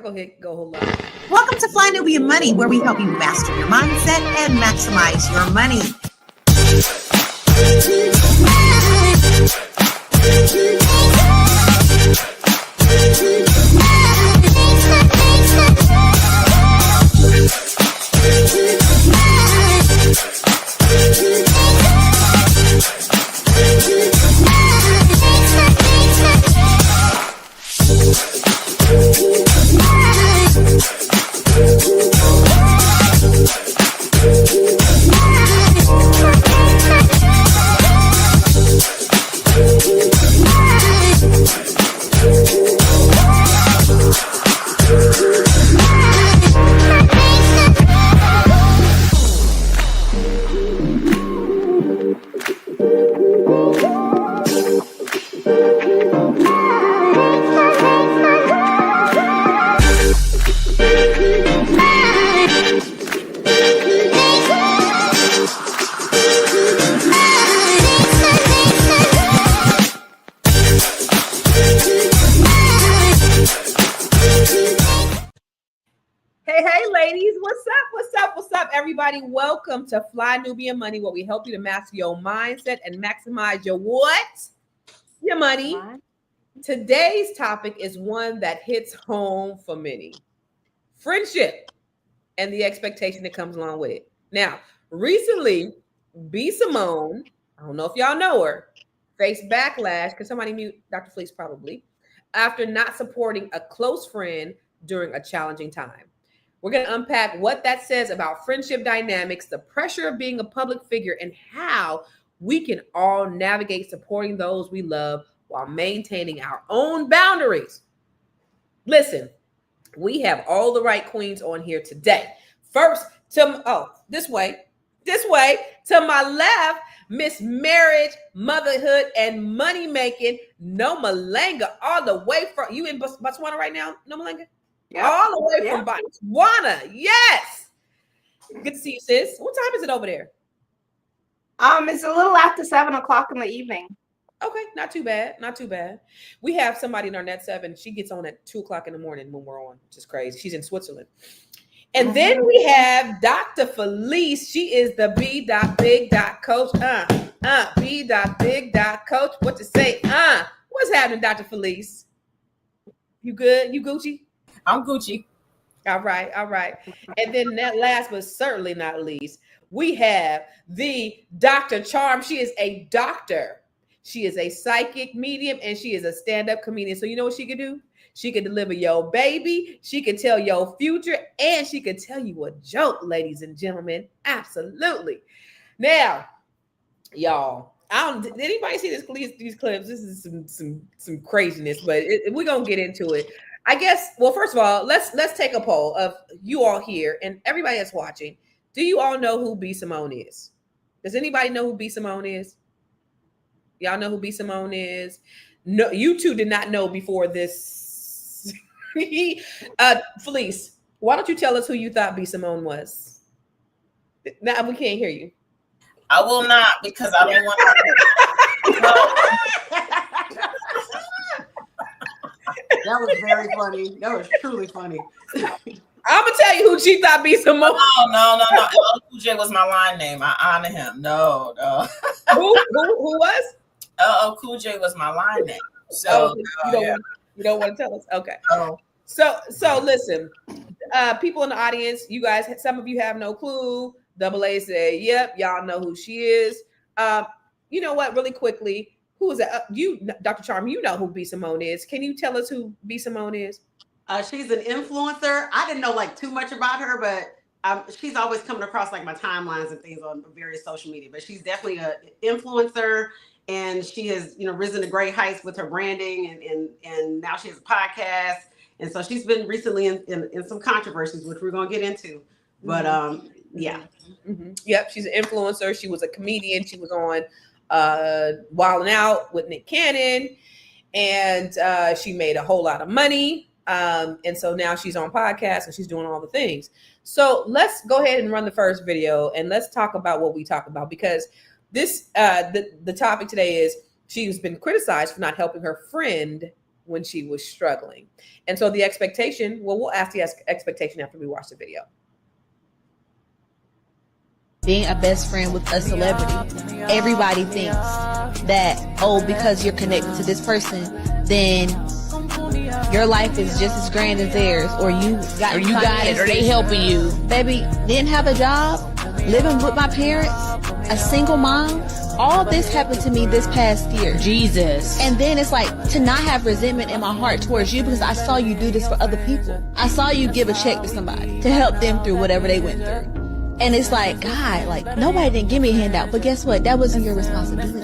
go ahead, go hold on. Welcome to Fly Nubian Money, where we help you master your mindset and maximize your money. Everybody, welcome to Fly Nubian Money, where we help you to master your mindset and maximize your what? Your money. Today's topic is one that hits home for many. Friendship and the expectation that comes along with it. Now, recently, Simone, I don't know if y'all know her, faced backlash, because somebody mute Dr. Fleece probably, after not supporting a close friend during a challenging time. We're going to unpack what that says about friendship dynamics, the pressure of being a public figure, and how we can all navigate supporting those we love while maintaining our own boundaries. Listen, we have all the right queens on here today. First, this way, to my left, Miss Marriage, Motherhood, and Money Making, No Malanga, all the way from, you in Botswana right now, No Malanga? Yep. All the way from Botswana. Yes. Good to see you, sis. What time is it over there? It's a little after 7:00 in the evening. Okay, not too bad. Not too bad. We have somebody in our net 7. She gets on at 2:00 in the morning when we're on, which is crazy. She's in Switzerland. And then we have Dr. Felice. She is the B.Big. Coach. B.Big. Coach. What to say? What's happening, Dr. Felice? You good? You Gucci? I'm Gucci. All right. And then last but certainly not least, we have the Dr. Charm. She is a doctor. She is a psychic medium, and she is a stand-up comedian. So you know what she can do? She can deliver your baby. She can tell your future, and she can tell you a joke, ladies and gentlemen. Absolutely. Now, y'all, did anybody see these clips? This is some craziness, but we're gonna get into it. I guess, well, first of all, let's take a poll of you all here and everybody that's watching. Do you all know who B. Simone is? Does anybody know who B. Simone is? Y'all know who B. Simone is? No, you two did not know before this. Felice, why don't you tell us who you thought B. Simone was? Now we can't hear you. I will not, because I don't want to. That was very funny. That was truly funny. I'm gonna tell you who she thought B. Simone. No. LL Cool J was my line name. I honor him. No. Who was? LL Cool J was my line name. So you don't want to tell us. Okay. Oh. So listen, people in the audience, you guys, some of you have no clue. Double A said, "Yep, y'all know who she is." You know what? Really quickly. Who is that? You, Dr. Charm, you know who B. Simone is. Can you tell us who B. Simone is? She's an influencer. I didn't know too much about her, but she's always coming across my timelines and things on various social media. But she's definitely an influencer, and she has risen to great heights with her branding, and now she has a podcast, and so she's been recently in some controversies, which we're gonna get into. But yeah, yep, she's an influencer. She was a comedian. She was on Wild 'N Out with Nick Cannon, and she made a whole lot of money. And so now she's on podcasts and she's doing all the things. So let's go ahead and run the first video and let's talk about what we talk about, because this the topic today is she's been criticized for not helping her friend when she was struggling. And so the expectation, well, we'll ask the expectation after we watch the video. Being a best friend with a celebrity, everybody thinks that, oh, because you're connected to this person, then your life is just as grand as theirs, or you got it, or they helping you. Baby, didn't have a job, living with my parents, a single mom. All this happened to me this past year. Jesus. And then it's like to not have resentment in my heart towards you because I saw you do this for other people. I saw you give a check to somebody to help them through whatever they went through. And it's like, God, like nobody didn't give me a handout, but guess what? That wasn't your responsibility.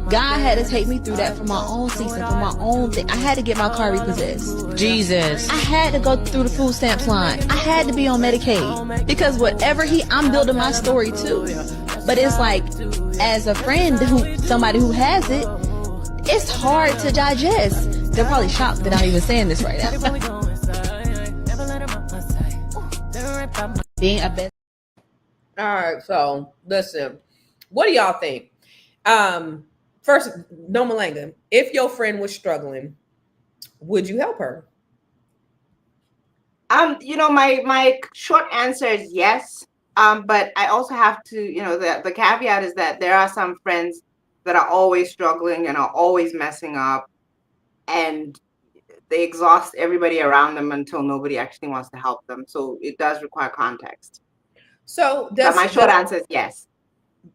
God had to take me through that for my own season, for my own thing. I had to get my car repossessed. Jesus. I had to go through the food stamps line. I had to be on Medicaid because whatever I'm building my story too. But it's like, as a friend, somebody who has it, it's hard to digest. They're probably shocked that I'm even saying this right now. Being a best. All right, so listen, what do y'all think? First, no Malanga, if your friend was struggling, would you help her? My short answer is yes. But I also have to, the caveat is that there are some friends that are always struggling and are always messing up, and they exhaust everybody around them until nobody actually wants to help them. So it does require context. So my short answer is yes.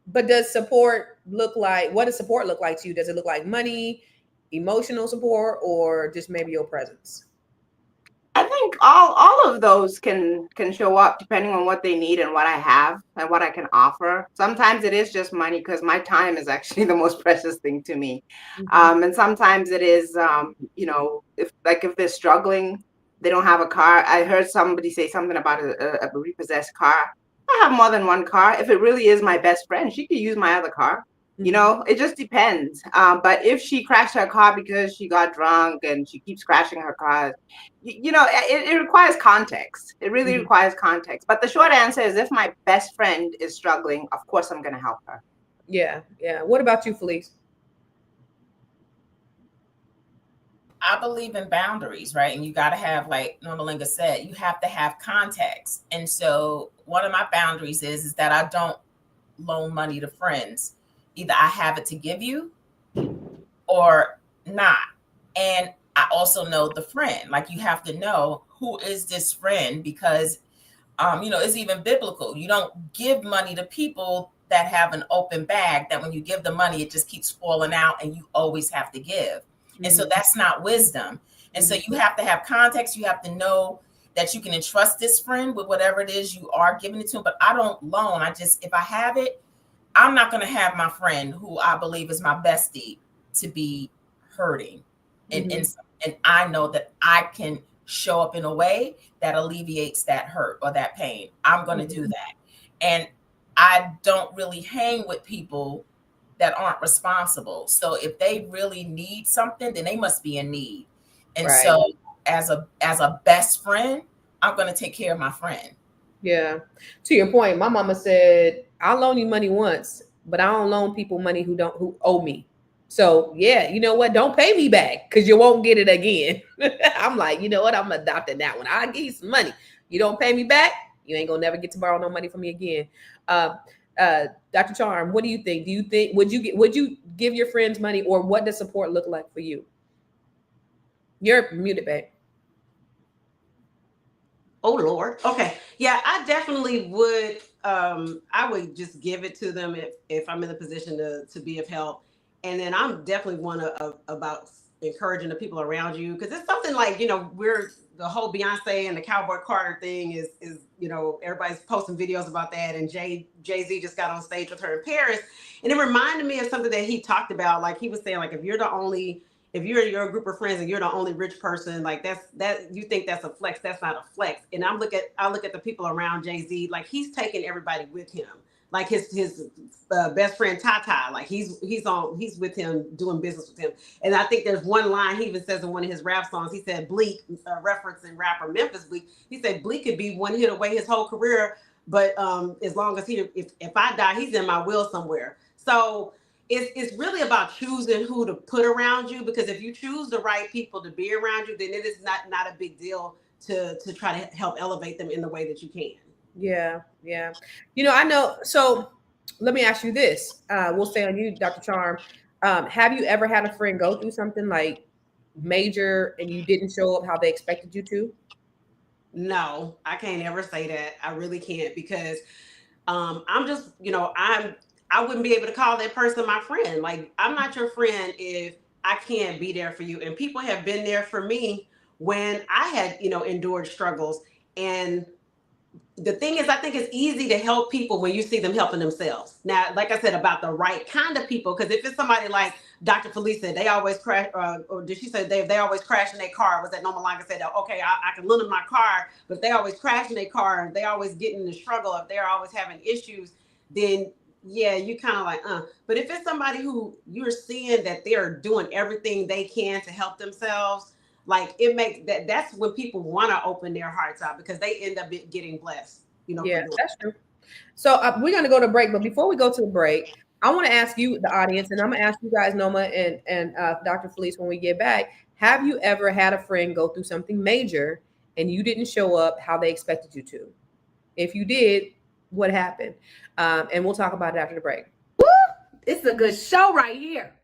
But does support look like, what does support look like to you? Does it look like money, emotional support, or just maybe your presence? I think all of those can show up depending on what they need and what I have and what I can offer. Sometimes it is just money because my time is actually the most precious thing to me. Mm-hmm. And sometimes it is, if they're struggling, they don't have a car. I heard somebody say something about a repossessed car. I have more than one car. If it really is my best friend, she could use my other car. It just depends. But if she crashed her car because she got drunk and she keeps crashing her cars, it requires context. It really requires context. But the short answer is if my best friend is struggling, of course I'm going to help her. Yeah. What about you, Felice? I believe in boundaries, right? And you got to have, like Normalinga said, you have to have context. And so one of my boundaries is that I don't loan money to friends. Either I have it to give you or not. And I also know the friend. Like, you have to know who is this friend, because, it's even biblical. You don't give money to people that have an open bag, that when you give the money, it just keeps falling out and you always have to give. And so that's not wisdom. And so you have to have context. You have to know that you can entrust this friend with whatever it is you are giving it to. But I don't loan. If I have it, I'm not going to have my friend, who I believe is my bestie, to be hurting. And I know that I can show up in a way that alleviates that hurt or that pain. I'm going to do that. And I don't really hang with people that aren't responsible. So if they really need something, then they must be in need. And so as a best friend, I'm going to take care of my friend. Yeah. To your point, my mama said, I'll loan you money once, but I don't loan people money who owe me. So yeah, you know what? Don't pay me back because you won't get it again. I'm like, you know what? I'm adopting that one. I'll give you some money. You don't pay me back, you ain't gonna never get to borrow no money from me again. Dr. Charm, what do you think? Would you give your friends money, or what does support look like for you? You're muted, babe. Oh Lord. Okay. Yeah, I definitely would. I would just give it to them if I'm in a position to be of help. And then I'm definitely one about encouraging the people around you, because it's something like, we're the whole Beyonce and the Cowboy Carter thing is everybody's posting videos about that, and Jay-Z just got on stage with her in Paris, and it reminded me of something that he talked about. Like, he was saying, like, if you're in your group of friends and you're the only rich person, like that you think that's a flex. That's not a flex. And I look at the people around Jay-Z, like, he's taking everybody with him. Like his best friend Tata, like he's with him, doing business with him. And I think there's one line he even says in one of his rap songs. He said Bleak, referencing rapper Memphis Bleak. He said Bleak could be one hit away his whole career, but as long as if I die, he's in my will somewhere. So it's really about choosing who to put around you, because if you choose the right people to be around you, then it is not a big deal to try to help elevate them in the way that you can. Yeah, yeah. I know. So let me ask you this. We'll stay on you, Dr. Charm. Have you ever had a friend go through something like major and you didn't show up how they expected you to? No, I can't ever say that. I really can't, because I'm just, I wouldn't be able to call that person my friend. Like, I'm not your friend if I can't be there for you. And people have been there for me when I had, endured struggles. And the thing is, I think it's easy to help people when you see them helping themselves. Now, like I said, about the right kind of people, because if it's somebody like Dr. Felice said, they always crash, or did she say they always crash in their car? Was that Norma Longa said, okay, I can lend them my car, but if they always crash in their car, and they always get in the struggle, if they're always having issues, then yeah, you kind of like, But if it's somebody who you're seeing that they're doing everything they can to help themselves, like, it makes that's when people want to open their hearts out, because they end up getting blessed, Yeah, that's true. So we're going to go to break, but before we go to the break, I want to ask you, the audience, and I'm going to ask you guys, Noma and Dr. Felice, when we get back, have you ever had a friend go through something major and you didn't show up how they expected you to? If you did, what happened? And we'll talk about it after the break. Woo! It's a good show right here.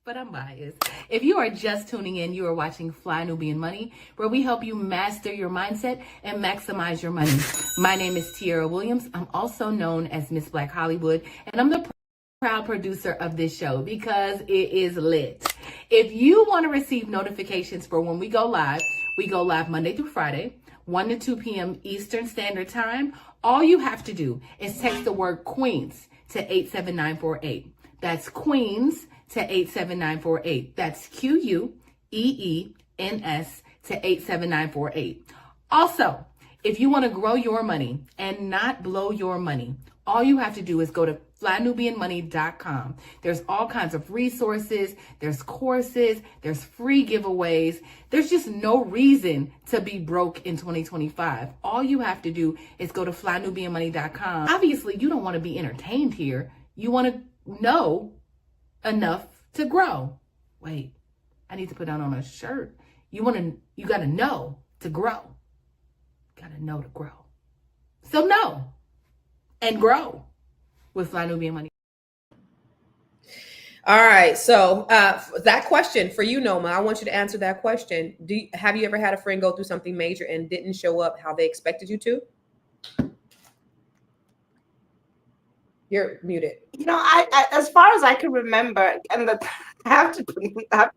But I'm biased. If you are just tuning in, you are watching Fly Nubian Money, where we help you master your mindset and maximize your money. My name is Tiara Williams. I'm also known as Miss Black Hollywood, and I'm the proud producer of this show because it is lit. If you want to receive notifications for when we go live Monday through Friday, 1 to 2 p.m. Eastern Standard Time. All you have to do is text the word Queens to 87948. That's Queens to 87948. That's QUEENS to 87948. Also, if you want to grow your money and not blow your money, all you have to do is go to flynubianmoney.com. There's all kinds of resources, there's courses, there's free giveaways. There's just no reason to be broke in 2025. All you have to do is go to flynubianmoney.com. Obviously, you don't want to be entertained here. You want to know enough to grow. Wait, I need to put that on a shirt. You got to know to grow. Got to know to grow. So know and grow with Fly Nubian Money. All right. So that question for you, Noma, I want you to answer that question. Have you ever had a friend go through something major and didn't show up how they expected you to? You're muted. I as far as I can remember, and I have to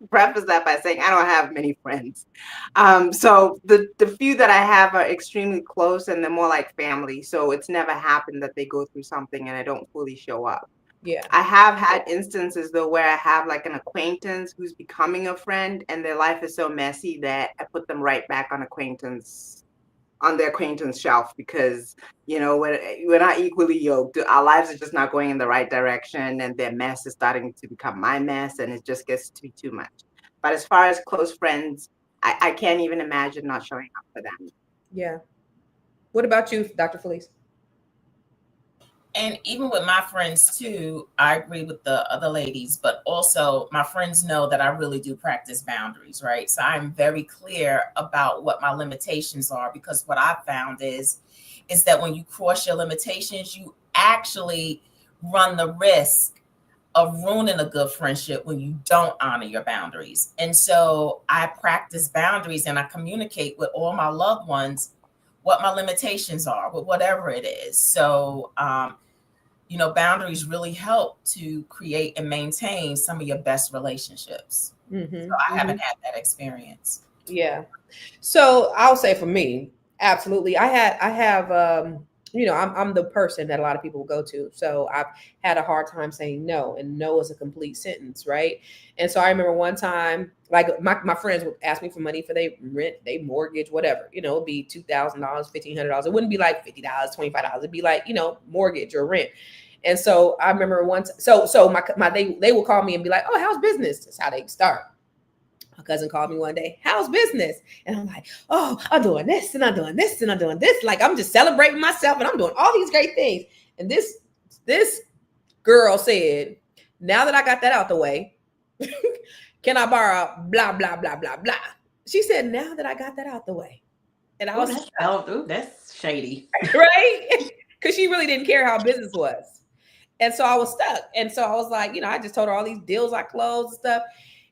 preface that by saying I don't have many friends. So the few that I have are extremely close, and they're more like family. So it's never happened that they go through something and I don't fully show up. Yeah. I have had instances though where I have like an acquaintance who's becoming a friend, and their life is so messy that I put them right back on their acquaintance shelf, because we're not equally yoked. Our lives are just not going in the right direction, and their mess is starting to become my mess, and it just gets to be too much. But as far as close friends, I can't even imagine not showing up for them. Yeah. What about you, Dr. Felice? And even with my friends too, I agree with the other ladies, but also my friends know that I really do practice boundaries, right? So I'm very clear about what my limitations are, because what I've found is that when you cross your limitations, you actually run the risk of ruining a good friendship when you don't honor your boundaries. And so I practice boundaries, and I communicate with all my loved ones what my limitations are, with whatever it is. So, boundaries really help to create and maintain some of your best relationships. Mm-hmm. So I haven't had that experience. Yeah. So I'll say for me, absolutely. I have, I'm the person that a lot of people will go to. So I've had a hard time saying no, and no is a complete sentence. Right. And so I remember one time, like my friends would ask me for money for their rent, their mortgage, whatever, it'd be $2,000, $1,500. It wouldn't be like $50, $25. It'd be like, mortgage or rent. And so I remember once, so they will call me and be like, oh, how's business? That's how they start. My cousin called me one day, how's business? And I'm like, oh, I'm doing this and I'm doing this and I'm doing this. Like, I'm just celebrating myself and I'm doing all these great things. And this girl said, now that I got that out the way, can I borrow blah, blah, blah, blah, blah? She said, now that I got that out the way. And I was that's shady. right? Because she really didn't care how business was. And so I was stuck. And so I was like, I just told her all these deals I closed and stuff.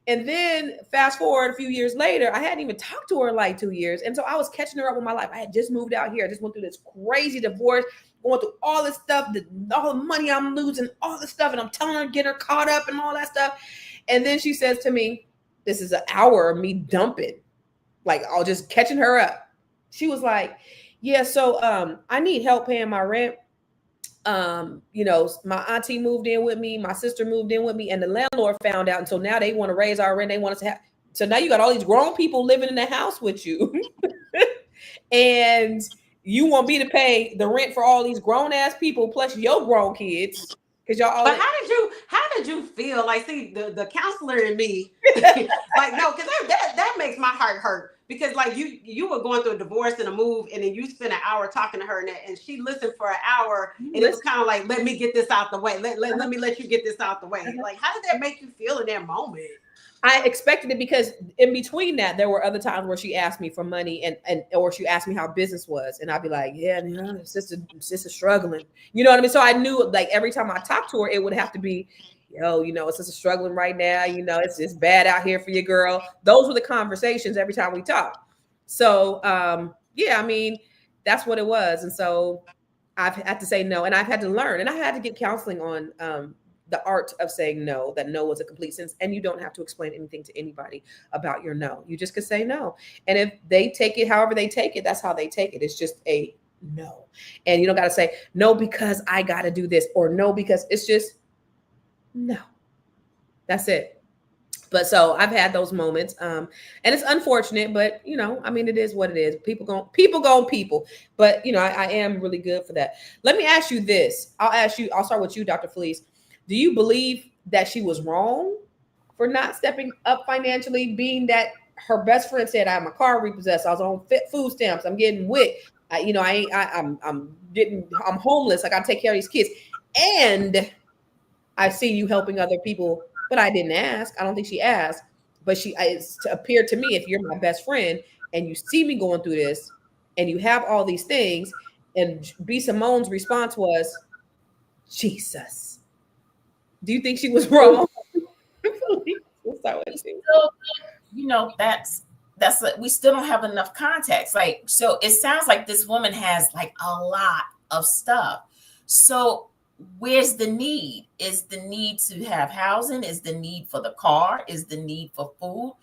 And then fast forward a few years later, I hadn't even talked to her in like 2 years. And so I was catching her up with my life. I had just moved out here. I just went through this crazy divorce, going through all this stuff, all the money I'm losing, all this stuff. And I'm telling her, get her caught up and all that stuff. And then she says to me, this is an hour of me dumping, like I'll just catching her up. She was like, yeah, so I need help paying my rent. My auntie moved in with me, my sister moved in with me, and the landlord found out. And so now they want to raise our rent. They want us to have, so now you got all these grown people living in the house with you. And you want me to pay the rent for all these grown ass people plus your grown kids. Because y'all all But how did you feel? Like, see, the counselor in me, like, no, because that makes my heart hurt. Because like you were going through a divorce and a move, and then you spent an hour talking to her, and she listened for an hour, and it was kind of like, let me get this out the way. Let me let you get this out the way. Like, how did that make you feel in that moment? I expected it, because in between that, there were other times where she asked me for money and or she asked me how business was. And I'd be like, yeah, sister struggling. You know what I mean? So I knew, like, every time I talked to her, it would have to be, it's just struggling right now. It's bad out here for your girl. Those were the conversations every time we talked. So, that's what it was. And so I've had to say no, and I've had to learn, and I had to get counseling on, the art of saying no, that no was a complete sentence. And you don't have to explain anything to anybody about your no. You just could say no. And if they take it however they take it, that's how they take it. It's just a no. And you don't got to say no because I got to do this, or no because, it's just no. That's it. But so I've had those moments. And it's unfortunate, but it is what it is. People go. But I am really good for that. Let me ask you this. I'll start with you, Dr. Felice. Do you believe that she was wrong for not stepping up financially, being that her best friend said, I have my car repossessed, I was on food stamps, I'm getting WIC, I'm homeless, I gotta take care of these kids, and I see you helping other people, but I didn't ask. I don't think she asked, but it appeared to me, if you're my best friend and you see me going through this and you have all these things, and B. Simone's response was, Jesus. Do you think she was wrong? We still don't have enough context. Like, so it sounds like this woman has like a lot of stuff. So where's the need? Is the need to have housing? Is the need for the car? Is the need for food?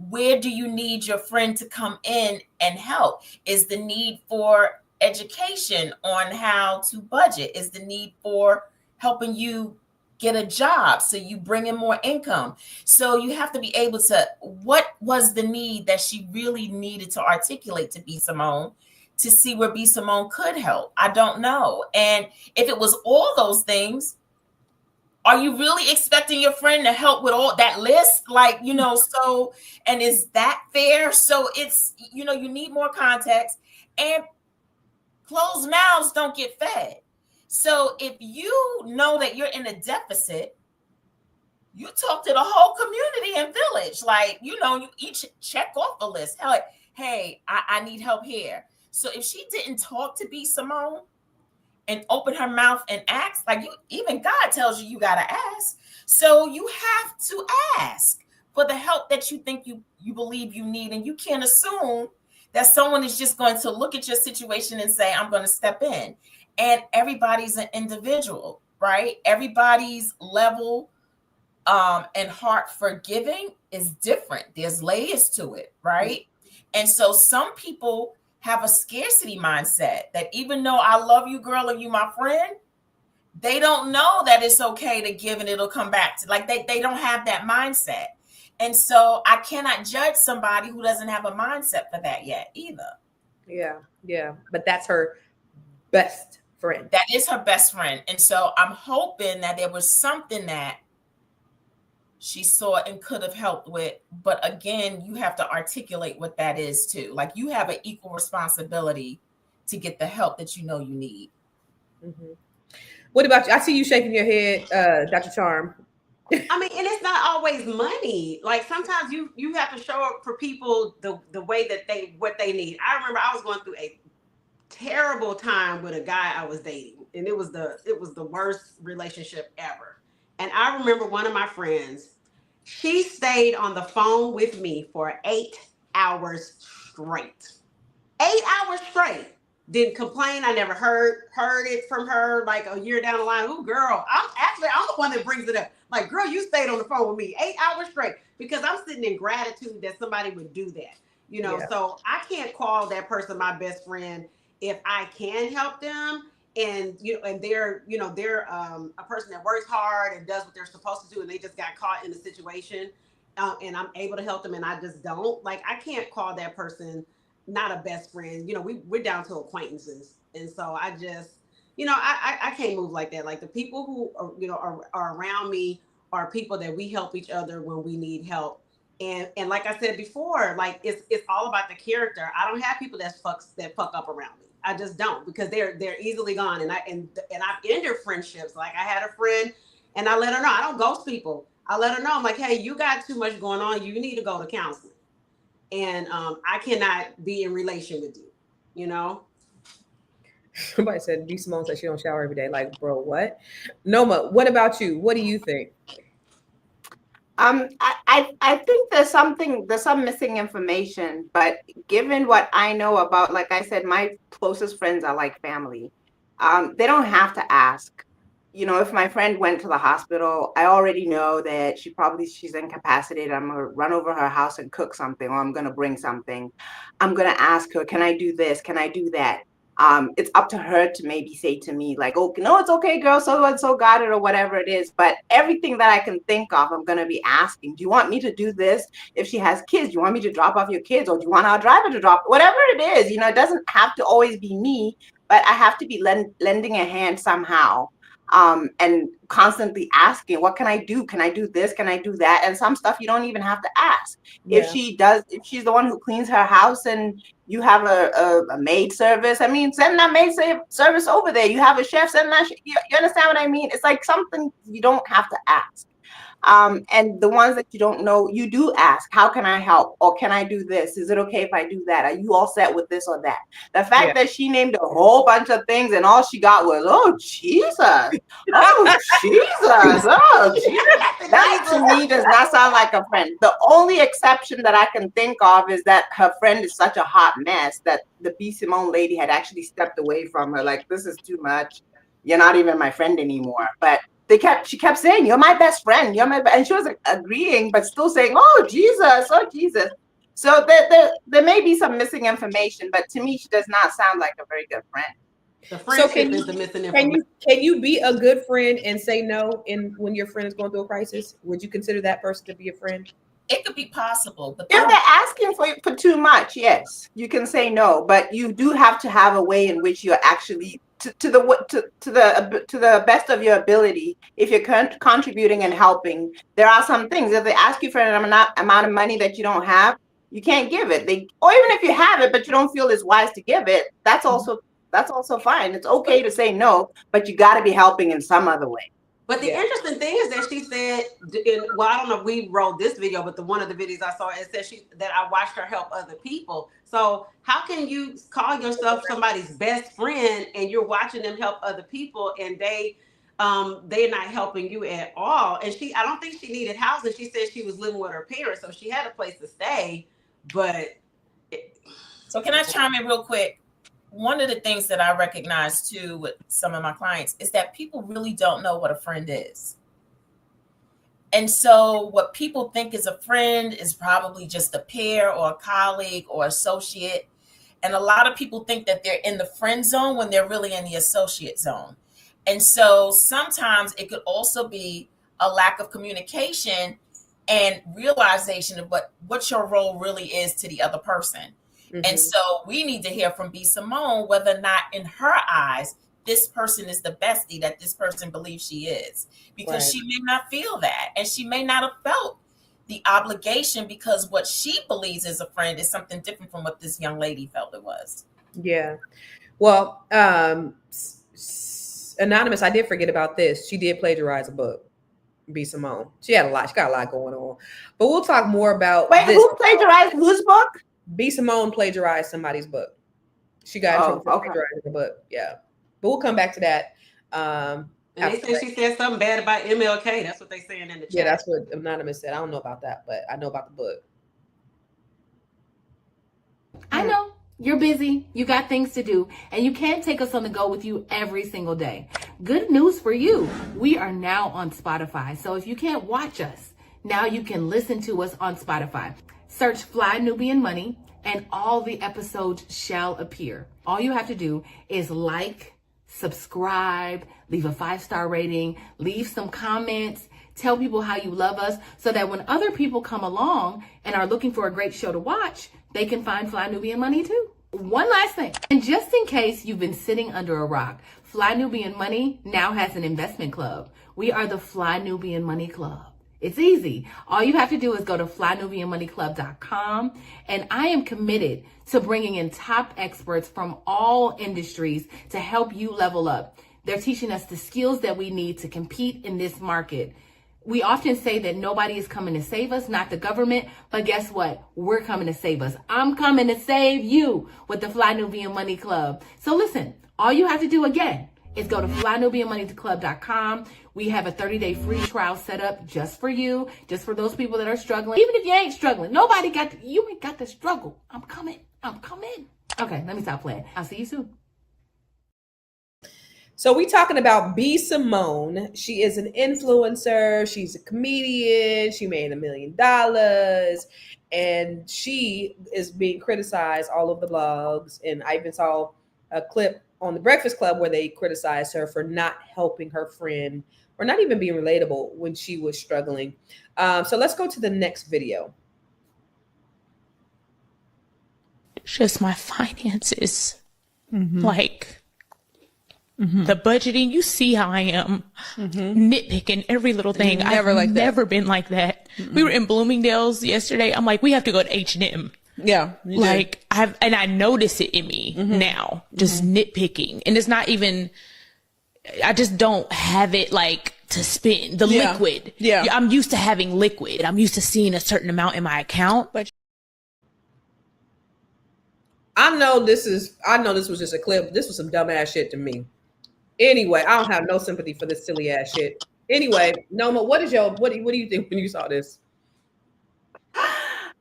Where do you need your friend to come in and help? Is the need for education on how to budget? Is the need for helping you get a job so you bring in more income? So you have to be able to, what was the need that she really needed to articulate to B. Simone to see where B. Simone could help? I don't know. And if it was all those things, are you really expecting your friend to help with all that list? Like, so, and is that fair? So it's, you need more context, and closed mouths don't get fed. So if you know that you're in a deficit, you talk to the whole community and village. Like, you each check off the list. Like, hey, I need help here. So if she didn't talk to B. Simone and open her mouth and ask, like, even God tells you got to ask. So you have to ask for the help that you think you believe you need. And you can't assume that someone is just going to look at your situation and say, I'm going to step in. And everybody's an individual, right? Everybody's level and heart for giving is different. There's layers to it, right? And so some people have a scarcity mindset that even though I love you, girl, and you my friend, they don't know that it's okay to give and it'll come back to, like, they don't have that mindset. And so I cannot judge somebody who doesn't have a mindset for that yet either. Yeah. But that's her best friend. That is her best friend. And so I'm hoping that there was something that she saw and could have helped with. But again, you have to articulate what that is too. Like, you have an equal responsibility to get the help that you need. Mm-hmm. What about you? I see you shaking your head, Dr. Charm. I mean, and it's not always money. Like sometimes you have to show up for people the way that what they need. I remember I was going through a terrible time with a guy I was dating, and it was the worst relationship ever. And I remember one of my friends, she stayed on the phone with me for 8 hours straight. 8 hours straight. Didn't complain. I never heard it from her like a year down the line. Oh, girl, I'm the one that brings it up. Like, girl, you stayed on the phone with me 8 hours straight, because I'm sitting in gratitude that somebody would do that. Yeah. So I can't call that person my best friend if I can help them, and and they're a person that works hard and does what they're supposed to do, and they just got caught in a situation, and I'm able to help them, and I just don't. Like, I can't call that person not a best friend. We're down to acquaintances, and so I just I can't move like that. Like, the people who are around me are people that we help each other when we need help. And like I said before, like it's all about the character. I don't have people that fuck up around me. I just don't, because they're easily gone. And I've ended friendships. Like, I had a friend, and I let her know. I don't ghost people. I let her know. I'm like, hey, you got too much going on. You need to go to counseling. And I cannot be in relation with you. Somebody said B. Simone said she don't shower every day. Like, bro, what? Noma, what about you? What do you think? I think there's some missing information, but given what I know about, like I said, my closest friends are like family. They don't have to ask. If my friend went to the hospital, I already know that she's incapacitated. I'm gonna run over her house and cook something, or I'm gonna bring something. I'm gonna ask her, can I do this? Can I do that? It's up to her to maybe say to me, like, oh, no, it's okay, girl, so and so got it, or whatever it is. But everything that I can think of, I'm going to be asking, do you want me to do this? If she has kids, do you want me to drop off your kids? Or do you want our driver to drop? Whatever it is, it doesn't have to always be me, but I have to be lending a hand somehow. And constantly asking, what can I do? Can I do this? Can I do that? And some stuff you don't even have to ask. Yeah. If she's the one who cleans her house and you have a maid service, I mean, send that maid service over there. You have a chef, send that. You understand what I mean? It's like something you don't have to ask. And the ones that you don't know, you do ask, how can I help? Or can I do this? Is it okay if I do that? Are you all set with this or that? The fact that she named a whole bunch of things and all she got was, oh, Jesus. Oh, Jesus. Oh, Jesus. That to me does not sound like a friend. The only exception that I can think of is that her friend is such a hot mess that the B. Simone lady had actually stepped away from her. Like, this is too much. You're not even my friend anymore. But she kept saying, you're my best friend. And she was agreeing, but still saying, oh, Jesus. Oh, Jesus. So there may be some missing information, but to me, she does not sound like a very good friend. The friendship is the missing information. Can you be a good friend and say no when your friend is going through a crisis? Would you consider that person to be a friend? It could be possible, but if they're asking for too much, yes, you can say no, but you do have to have a way in which you're actually to the best of your ability. If you're contributing and helping, there are some things. If they ask you for an amount of money that you don't have, you can't give it. Or even if you have it, but you don't feel it's wise to give it, that's also fine. It's okay to say no, but you got to be helping in some other way. But the interesting thing is that she said, I don't know if we wrote this video, but one of the videos I saw, it said that I watched her help other people. So how can you call yourself somebody's best friend and you're watching them help other people and they're not helping you at all? And I don't think she needed housing. She said she was living with her parents, so she had a place to stay. So can I chime in real quick? One of the things that I recognize too with some of my clients is that people really don't know what a friend is. And so what people think is a friend is probably just a peer or a colleague or associate. And a lot of people think that they're in the friend zone when they're really in the associate zone. And so sometimes it could also be a lack of communication and realization of what your role really is to the other person. Mm-hmm. And so we need to hear from B. Simone whether or not in her eyes, this person is the bestie that this person believes she is, because she may not feel that. And she may not have felt the obligation because what she believes is a friend is something different from what this young lady felt it was. Yeah. Well, Anonymous, I did forget about this. She did plagiarize a book. B. Simone. She got a lot going on. But we'll talk more about Wait, this. who plagiarized whose book? B. Simone plagiarized somebody's book. She got in trouble for plagiarizing the book. Yeah. But we'll come back to that. And they said she said something bad about MLK. That's what they saying in the chat. Yeah, that's what Anonymous said. I don't know about that, but I know about the book. I know. You're busy, you got things to do, and you can't take us on the go with you every single day. Good news for you. We are now on Spotify. So if you can't watch us, now you can listen to us on Spotify. Search Fly Nubian Money and all the episodes shall appear. All you have to do is like, subscribe, leave a 5-star rating, leave some comments, tell people how you love us so that when other people come along and are looking for a great show to watch, they can find Fly Nubian Money too. One last thing, and just in case you've been sitting under a rock, Fly Nubian Money now has an investment club. We are the Fly Nubian Money Club. It's easy. All you have to do is go to flynubianmoneyclub.com, and I am committed to bringing in top experts from all industries to help you level up. They're teaching us the skills that we need to compete in this market. We often say that nobody is coming to save us, not the government, but guess what? We're coming to save us. I'm coming to save you with the Fly Nubian Money Club. So listen, all you have to do again is go to flynubianmoneyclub.com. We have a 30-day free trial set up just for you, just for those people that are struggling. Even if you ain't struggling, you ain't got to struggle. I'm coming. Okay, let me stop playing. I'll see you soon. So we talking about B. Simone. She is an influencer. She's a comedian. She made $1 million. And she is being criticized all over the blogs. And I even saw a clip on the Breakfast Club where they criticized her for not helping her friend or not even being relatable when she was struggling. So let's go to the next video. Just my finances. Like the budgeting, you see how I am nitpicking every little thing. I've never been like that. We were in Bloomingdale's yesterday. I'm like, we have to go to H&M. Yeah. Like I notice it in me now, just nitpicking. And it's not even, I just don't have it like to spend the liquid. Yeah. I'm used to having liquid. I'm used to seeing a certain amount in my account, but I know this was just a clip. This was some dumbass shit to me. Anyway, I don't have no sympathy for this silly ass shit. Anyway, Noma, what do you think when you saw this?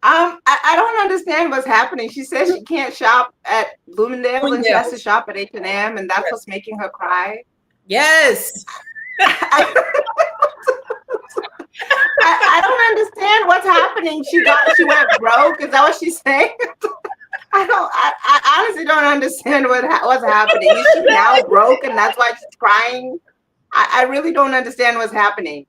I don't understand what's happening. She says she can't shop at Bloomingdale's and she has to shop at H&M, and that's what's making her cry. Yes. I don't understand what's happening. She went broke. Is that what she's saying? I honestly don't understand what's happening. Is she now broke and that's why she's crying? I really don't understand what's happening.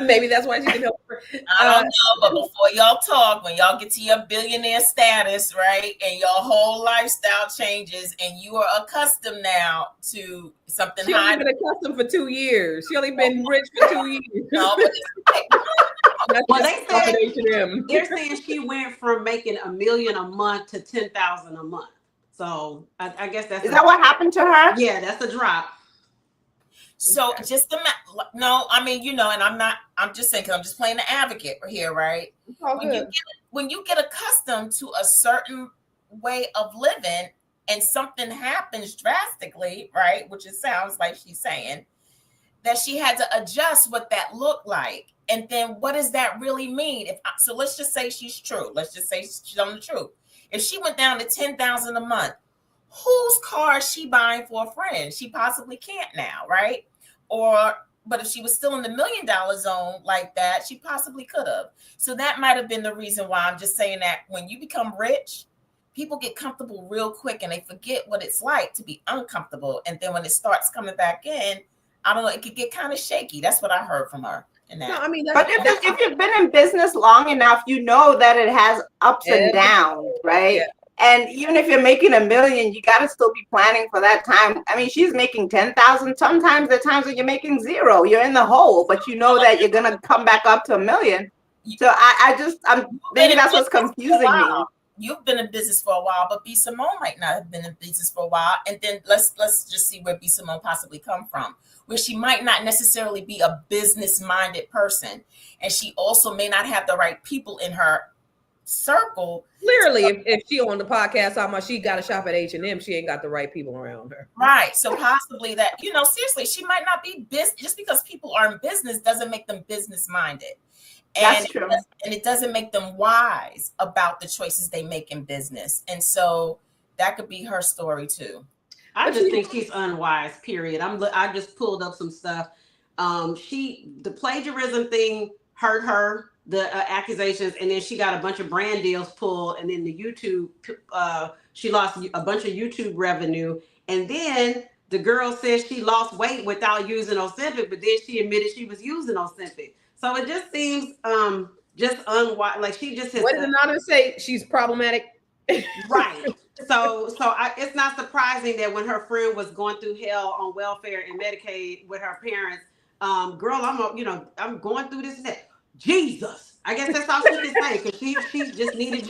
Maybe that's why she can help her. I don't know, but before y'all talk, when y'all get to your billionaire status, right, and your whole lifestyle changes, and you are accustomed now to something She high. only been accustomed for 2 years. She only been rich for 2 years. No, but Well, they're saying saying she went from making $1 million a month to $10,000 a month. So I guess is that what happened to her? Yeah, that's a drop. So just no, I mean, and I'm just saying, 'cause I'm just playing the advocate here, right? When you get accustomed to a certain way of living and something happens drastically, right? Which it sounds like she's saying that she had to adjust what that looked like. And then what does that really mean? So let's just say she's true. Let's just say she's on the truth. If she went down to $10,000 a month, whose car is she buying for a friend? She possibly can't now, right? But if she was still in the $1 million zone like that, she possibly could have. So that might have been the reason why I'm just saying that when you become rich, people get comfortable real quick and they forget what it's like to be uncomfortable. And then when it starts coming back in, I don't know, it could get kind of shaky. That's what I heard from her. No, I mean, but if you've been in business long enough, you know that it has ups and downs, right? Yeah. And even if you're making $1 million, you got to still be planning for that time. I mean, she's making 10,000. Sometimes there are times when you're making 0. You're in the hole, but you know that you're gonna come back up to $1 million. So I'm maybe that's what's confusing me. you've been in business for a while, but B. Simone might not have been in business for a while. And then let's just see where B. Simone possibly come from, where she might not necessarily be a business-minded person. And she also may not have the right people in her circle. Clearly, if she on the podcast talking about she got to shop at H&M, she ain't got the right people around her. Right. So possibly that, seriously, she might not be business. Just because people are in business doesn't make them business-minded. That's true. And it doesn't make them wise about the choices they make in business. And so that could be her story too. I just think she's unwise, period. I just pulled up some stuff. The plagiarism thing hurt her, the accusations, and then she got a bunch of brand deals pulled, and then the YouTube, she lost a bunch of YouTube revenue. And then the girl says she lost weight without using Ozempic, but then she admitted she was using Ozempic. So it just seems just unwise. Like she just has. What did Anonymous say? She's problematic. Right. So it's not surprising that when her friend was going through hell on welfare and Medicaid with her parents, girl, I'm going through this and that. Jesus. I guess that's all she can say, because she just needed.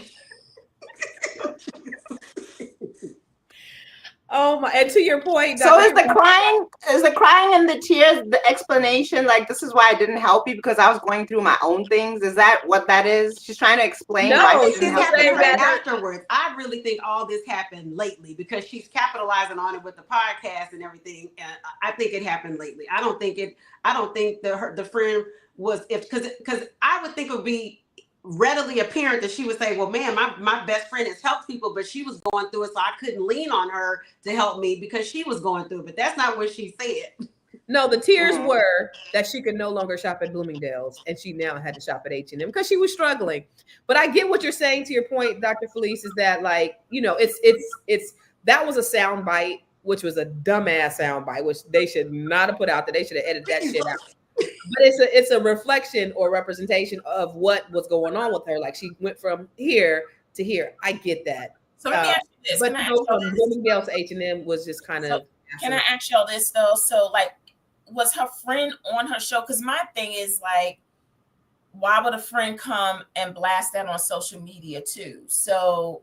Oh my! And to your point, so is the crying and the tears the explanation? Like, this is why I didn't help you because I was going through my own things. Is that what that is? She's trying to explain why she didn't help you afterwards. I really think all this happened lately because she's capitalizing on it with the podcast and everything. And I think it happened lately. I don't think the friend was because I would think it would be readily apparent that she would say, well, man, my best friend has helped people, but she was going through it, so I couldn't lean on her to help me because she was going through it. But that's not what she said. No, the tears were that she could no longer shop at Bloomingdale's, and she now had to shop at H&M because she was struggling. But I get what you're saying. To your point, Dr. Felice, is that it's that was a sound bite, which was a dumbass sound bite, which they should not have put out there. They should have edited that shit out. But it's a reflection or representation of what was going on with her. Like, she went from here to here. I get that. So let me ask you this. But to go from Bloomingdale's to H&M was just kind of. Can I ask y'all this though? So, like, was her friend on her show? Because my thing is, like, why would a friend come and blast that on social media too? So,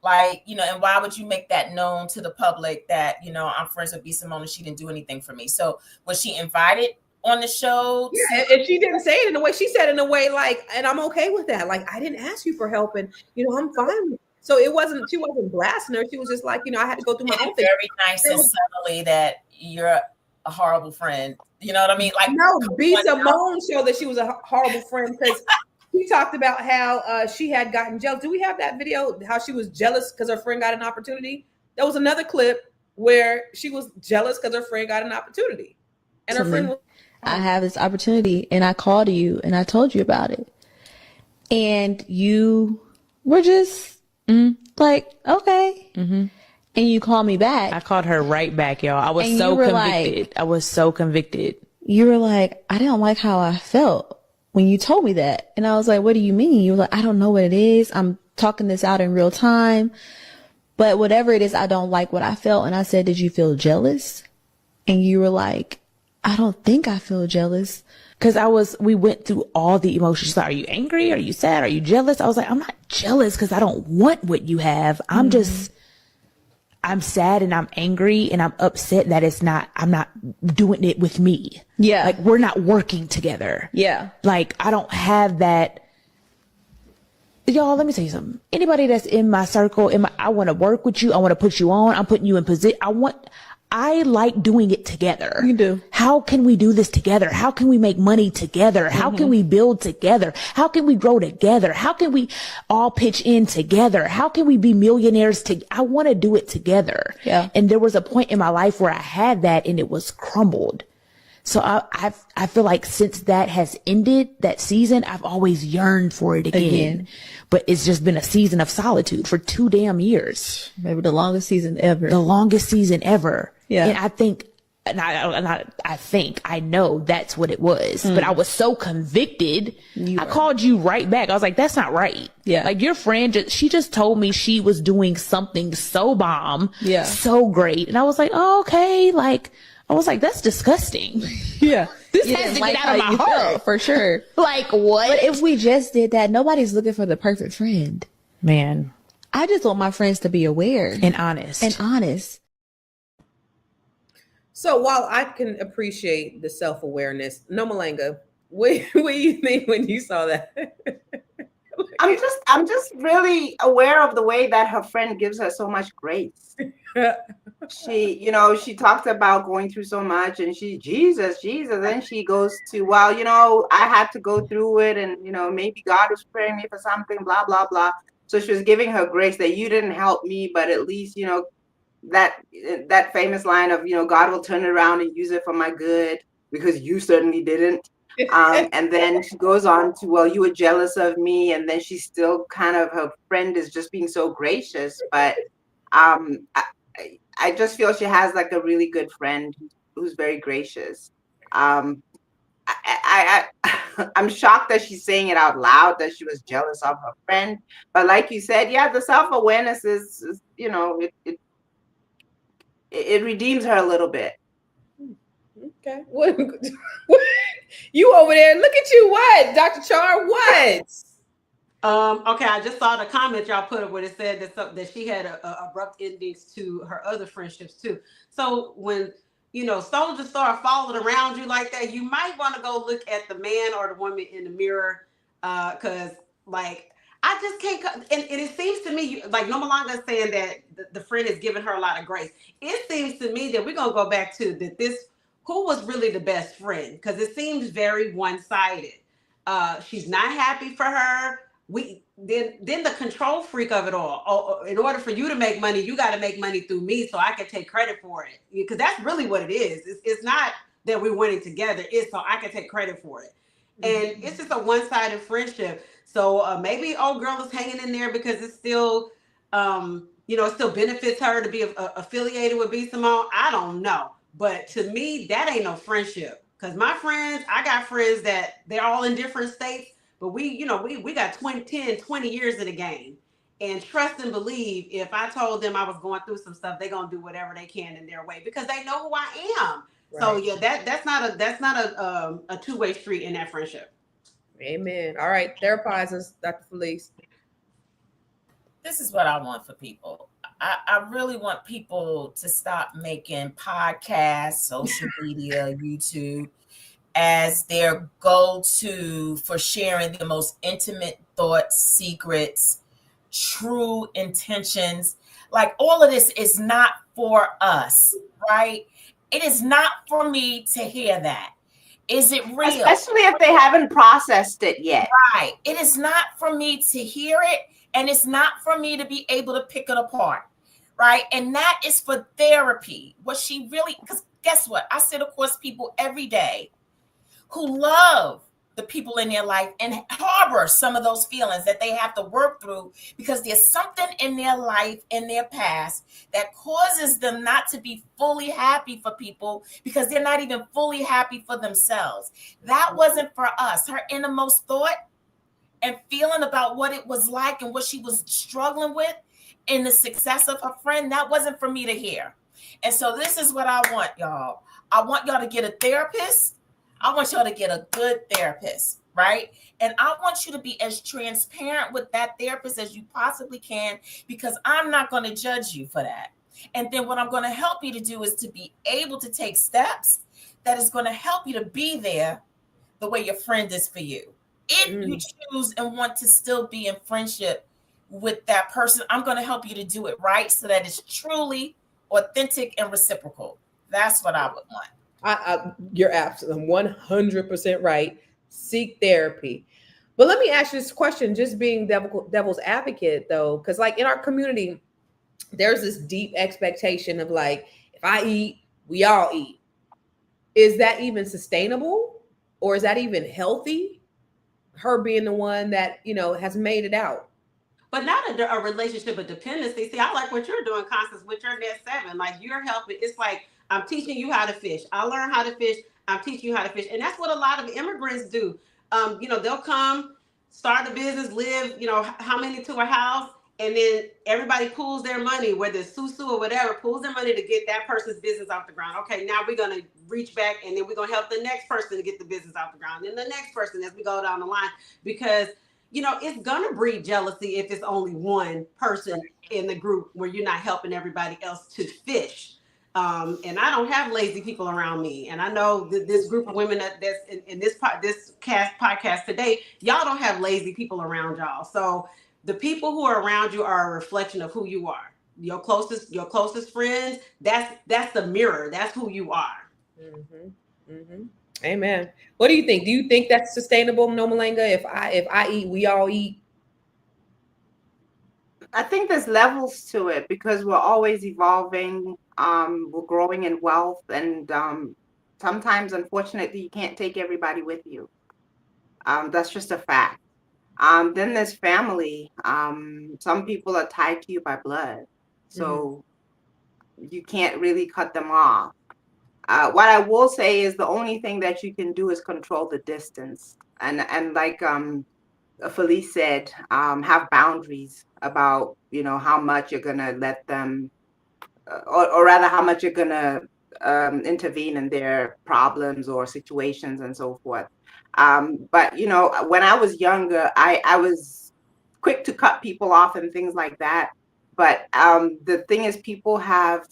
like, and why would you make that known to the public that, I'm friends with B. Simone and she didn't do anything for me? So was she invited on the show? Yeah, and she didn't say it in a way. She said in a way like, and I'm okay with that. Like, I didn't ask you for help, and I'm fine. So she wasn't blasting her. She was just like, I had to go through my own thing. Very nice and subtly that you're a horrible friend. You know what I mean? Like, no, B. Simone showed that she was a horrible friend because she talked about how she had gotten jealous. Do we have that video? How she was jealous because her friend got an opportunity? There was another clip where she was jealous because her friend got an opportunity, and her friend was. I have this opportunity and I called you and I told you about it. And you were just like, okay. Mm-hmm. And you called me back. I called her right back, y'all. I was so convicted. I was so convicted. You were like, I didn't like how I felt when you told me that. And I was like, what do you mean? You were like, I don't know what it is. I'm talking this out in real time. But whatever it is, I don't like what I felt. And I said, did you feel jealous? And you were like, I don't think I feel jealous. Cause we went through all the emotions. She's like, are you angry? Are you sad? Are you jealous? I was like, I'm not jealous because I don't want what you have. I'm sad and I'm angry and I'm upset that I'm not doing it with me. Yeah. Like, we're not working together. Yeah. Like, I don't have that. Y'all, let me tell you something. Anybody that's in my circle, I want to work with you. I want to put you on. I'm putting you in position. I like doing it together. You do. How can we do this together? How can we make money together? How can we build together? How can we grow together? How can we all pitch in together? How can we be millionaires I want to do it together. Yeah. And there was a point in my life where I had that and it was crumbled. So I feel like since that has ended, that season, I've always yearned for it again. But it's just been a season of solitude for 2 damn years. Maybe the longest season ever. The longest season ever. Yeah. And I think, I know that's what it was. But I was so convicted. I called you right back. I was like, that's not right. Yeah. Like, your friend, she just told me she was doing something so bomb. Yeah. So great. And I was like, oh, okay. Like, I was like, that's disgusting. Yeah. This has to get out of my heart. For sure. Like, what? But if we just did that, nobody's looking for the perfect friend. Man. I just want my friends to be aware And honest. So while I can appreciate the self-awareness, No Malanga, what do you think when you saw that? I'm just really aware of the way that her friend gives her so much grace. She talked about going through so much, and Jesus, and she goes to, well, I had to go through it, and maybe God was preparing me for something, blah blah blah. So she was giving her grace that you didn't help me, but at least that famous line of God will turn it around and use it for my good because you certainly didn't. And then she goes on to, well, you were jealous of me, and then she's still kind of, her friend is just being so gracious, but I just feel she has like a really good friend who's very gracious. I'm shocked that she's saying it out loud that she was jealous of her friend, but like you said, yeah, the self-awareness is it redeems her a little bit. Okay. What you over there? Look at you. What, Dr. Char? What? Okay, I just saw the comment y'all put up where it said that she had a abrupt endings to her other friendships too. So when soldiers start following around you like that, you might want to go look at the man or the woman in the mirror, because like I just can't. And it seems to me like No Malanga is saying that the friend is giving her a lot of grace. It seems to me that we're gonna go back to that. Who was really the best friend? Because it seems very one-sided. She's not happy for her. Then the control freak of it all. Oh, in order for you to make money, you got to make money through me so I can take credit for it. Because that's really what it is. It's not that we're winning together. It's so I can take credit for it. And it's just a one-sided friendship. So maybe old girl is hanging in there because it's still, it still benefits her to be affiliated with B. Simone. I don't know. But to me, that ain't no friendship. Because my friends, I got friends that they're all in different states. But we got 20 years in the game, and trust and believe. If I told them I was going through some stuff, they're gonna do whatever they can in their way because they know who I am. Right. So yeah, that's not a two-way street in that friendship. Amen. All right, therapize us, Dr. Felice. This is what I want for people. I really want people to stop making podcasts, social media, YouTube as their go-to for sharing the most intimate thoughts, secrets, true intentions. Like all of this is not for us, right? It is not for me to hear that. Is it real? Especially if they haven't processed it yet. Right. It is not for me to hear it, and it's not for me to be able to pick it apart, right? And that is for therapy. What she really, because guess what? I sit across people every day who love the people in their life and harbor some of those feelings that they have to work through because there's something in their life, in their past, that causes them not to be fully happy for people because they're not even fully happy for themselves. That wasn't for us. Her innermost thought and feeling about what it was like and what she was struggling with in the success of her friend, that wasn't for me to hear. And so this is what I want, y'all. I want y'all to get a therapist. I want y'all to get a good therapist, right? And I want you to be as transparent with that therapist as you possibly can because I'm not going to judge you for that. And then what I'm going to help you to do is to be able to take steps that is going to help you to be there the way your friend is for you. If you choose and want to still be in friendship with that person, I'm going to help you to do it right so that it's truly authentic and reciprocal. That's what I would want. You're absolutely 100% right. Seek therapy. But let me ask you this question, just being devil's advocate though, because like in our community, there's this deep expectation of like, if I eat, we all eat. Is that even sustainable? Or is that even healthy? Her being the one that, has made it out. But not a relationship of dependency. See, I like what you're doing, Constance, with your net 7. Like you're helping. It's like, I'm teaching you how to fish. I learned how to fish. I'm teaching you how to fish. And that's what a lot of immigrants do. They'll come, start a business, live, how many to a house, and then everybody pools their money, whether it's Susu or whatever, pools their money to get that person's business off the ground. Okay, now we're going to reach back and then we're going to help the next person to get the business off the ground. And the next person as we go down the line. Because, it's gonna breed jealousy if it's only one person in the group where you're not helping everybody else to fish. And I don't have lazy people around me. And I know that this group of women that's in this podcast today, y'all don't have lazy people around y'all. So the people who are around you are a reflection of who you are. Your closest friends, that's the mirror. That's who you are. Amen. What do you think? Do you think that's sustainable, Nomalanga? If I eat, we all eat? I think there's levels to it because we're always evolving. We're growing in wealth, and sometimes, unfortunately, you can't take everybody with you. That's just a fact. Then there's family. Some people are tied to you by blood, so you can't really cut them off. What I will say is the only thing that you can do is control the distance, and like Felice said, have boundaries about how much you're gonna let them, or rather how much you're gonna intervene in their problems or situations and so forth. But when I was younger, I was quick to cut people off and things like that. But the thing is, people have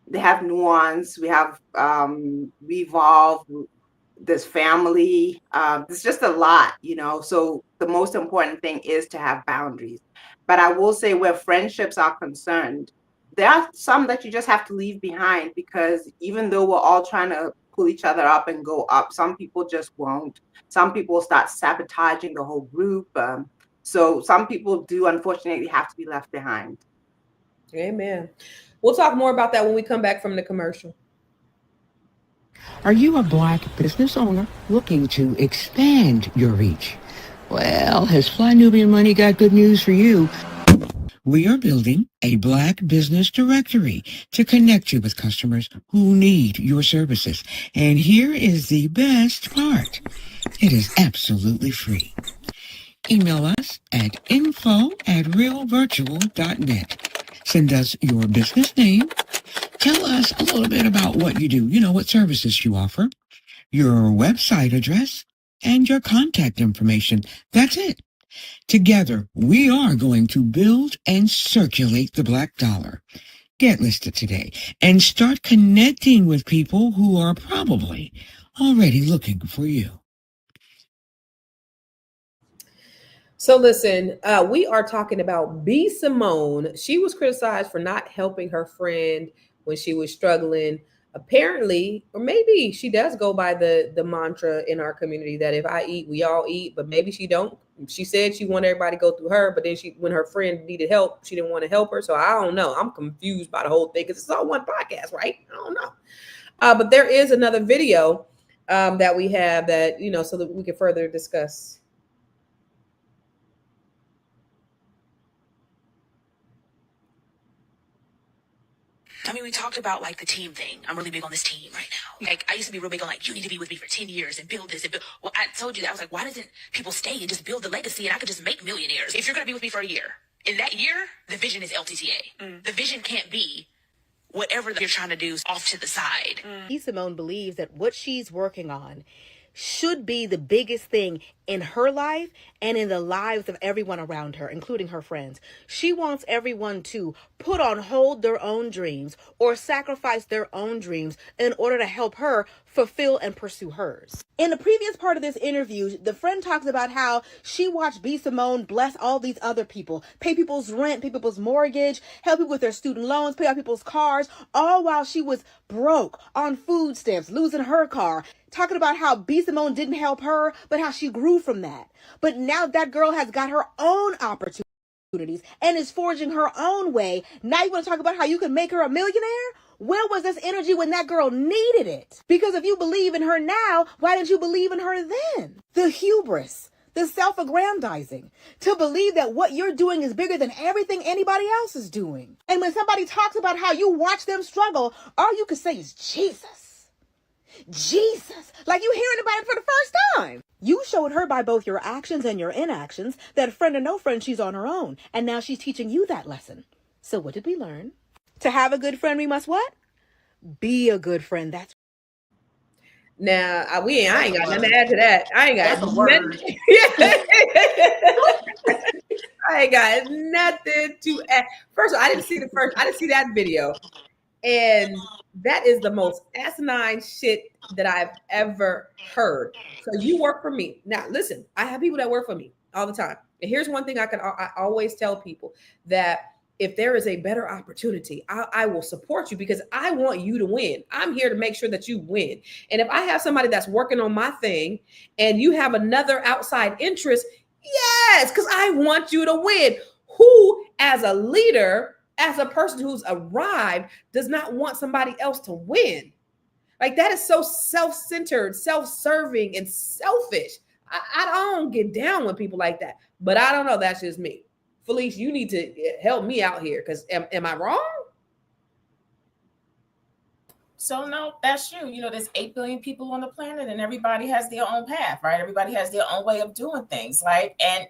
they have nuance. We have we evolve. There's family. There's just a lot, So the most important thing is to have boundaries. But I will say, where friendships are concerned, there are some that you just have to leave behind, because even though we're all trying to pull each other up and go up, some people just won't. Some people start sabotaging the whole group. So some people do unfortunately have to be left behind. Amen. We'll talk more about that when we come back from the commercial. Are you a Black business owner looking to expand your reach? Well, has Fly Nubian Money got good news for you? We are building a Black business directory to connect you with customers who need your services. And here is the best part. It is absolutely free. Email us at info@realvirtual.net. Send us your business name. Tell us a little bit about what you do, what services you offer, your website address, and your contact information. That's it. Together, we are going to build and circulate the Black dollar. Get listed today and start connecting with people who are probably already looking for you. So listen, we are talking about B. Simone. She was criticized for not helping her friend when she was struggling. Apparently, or maybe she does go by the mantra in our community that if I eat, we all eat, but maybe she don't. She said she wanted everybody to go through her, but then when her friend needed help, she didn't want to help her. So I don't know. I'm confused by the whole thing because it's all one podcast, right? I don't know. But there is another video that we have that, so that we can further discuss. I mean, we talked about like the team thing. I'm really big on this team right now. Like, I used to be real big on like, you need to be with me for 10 years and build this and build. Well, I told you that. I was like, why doesn't people stay and just build the legacy and I could just make millionaires? If you're going to be with me for a year, in that year, the vision is LTTA. The vision can't be whatever you're trying to do is off to the side. Simone believes that what she's working on should be the biggest thing in her life and in the lives of everyone around her, including her friends. She wants everyone to put on hold their own dreams or sacrifice their own dreams in order to help her fulfill and pursue hers. In the previous part of this interview, the friend talks about how she watched B. Simone bless all these other people, pay people's rent, pay people's mortgage, help people with their student loans, pay out people's cars, all while she was broke, on food stamps, losing her car, talking about how B. Simone didn't help her, but how she grew from that. But now that girl has got her own opportunities and is forging her own way. Now you want to talk about how you can make her a millionaire? Where was this energy when that girl needed it? Because if you believe in her now, why didn't you believe in her then? The hubris, the self-aggrandizing, to believe that what you're doing is bigger than everything anybody else is doing. And when somebody talks about how you watch them struggle, all you can say is Jesus. Jesus, like you hearing about it for the first time. You showed her by both your actions and your inactions that friend or no friend, she's on her own. And now she's teaching you that lesson. So what did we learn? To have a good friend, we must what? Be a good friend. Now, I ain't got nothing to add to that. I ain't got That's a word. I ain't got nothing to add. First of all, I didn't see that video. And that is the most asinine shit that I've ever heard. So you work for me. Now, listen, I have people that work for me all the time. And here's one thing I always tell people, that if there is a better opportunity, I will support you because I want you to win. I'm here to make sure that you win. And if I have somebody that's working on my thing and you have another outside interest, yes, because I want you to win. Who, as a leader, as a person who's arrived, does not want somebody else to win? Like, that is so self-centered, self-serving, and selfish. I don't get down with people like that. But I don't know. That's just me. Felice, you need to help me out here, because am I wrong? So no, that's you. You know, there's 8 billion people on the planet, and everybody has their own path, right? Everybody has their own way of doing things, like, and